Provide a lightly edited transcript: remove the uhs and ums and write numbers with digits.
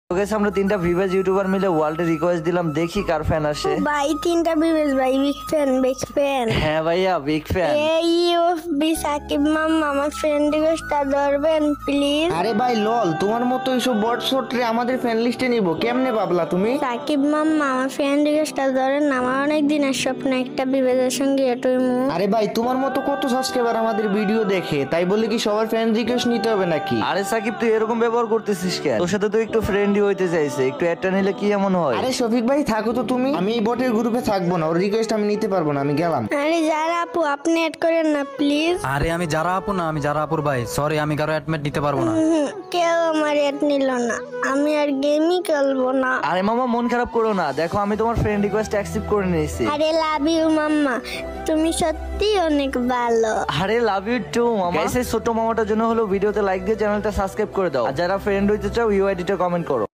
তো guys, আমরা তিনটা ভিভেজ ইউটিউবার মিলে ওয়ার্ল্ডে রিকোয়েস্ট দিলাম, দেখি কার ফ্যান আসে। ভাই তিনটা বিবেশ ভাই বিগ ফ্যান হ্যাঁ ভাইয়া, বিগ ফ্যান। এই বি সাকিব মাম্মা আমার ফ্রেন্ড রিকোয়েস্টটা ধরবেন প্লিজ। আরে ভাই লল, তোমার মতো এইসব বট শটরে আমাদের ফ্যান লিস্টে নিব কেমনে ভাবলা তুমি? সাকিব মাম্মা আমার ফ্রেন্ড রিকোয়েস্টটা ধরেন, আমার অনেক দিনের স্বপ্ন একটা বিবেশের সঙ্গে এটুই মু। আরে ভাই তোমার মতো কত সাবস্ক্রাইবার আমাদের ভিডিও দেখে, তাই বলে কি সবার ফ্যান রিকোয়েস্ট নিতে হবে নাকি? আরে সাকিব, তুই এরকম ব্যবহার করতেছিস কেন? তোর সাথে তো একটু ফ্রেন্ডলি হইতে চাইছে, একটু একটা নিলে কি এমন হয়? আরে শফিক ভাই থাকো তো তুমি, আমি এই বটের গ্রুপে থাকবো না, ওর রিকোয়েস্ট আমি নিতে পারবো না, আমি গেলাম। আরে যারা আপু আপনি অ্যাড করেন না প্লিজ। আরে আমি যারা আপু না, আমি যারা আপুর ভাই। সরি, আমি কারো অ্যাডমিট নিতে পারবো না। কেউ আমার অ্যাড নিল না, আমি আর গেমই খেলবো না। আরে মামা, মন খারাপ করো না, দেখো আমি তোমার ফ্রেন্ড রিকোয়েস্ট অ্যাকসেপ্ট করে নিয়েছি। আরে লাভ ইউ মাম্মা, তুমি সত্যি অনেক ভালো। আরে লাভ ইউ টু মামা। গাইস, এই ছোট মামাটার জন্য হলো ভিডিওতে লাইক দিয়ে চ্যানেলটা সাবস্ক্রাইব করে দাও, আর যারা ফ্রেন্ড হইতে চাও ইউআইডিটা কমেন্ট করো।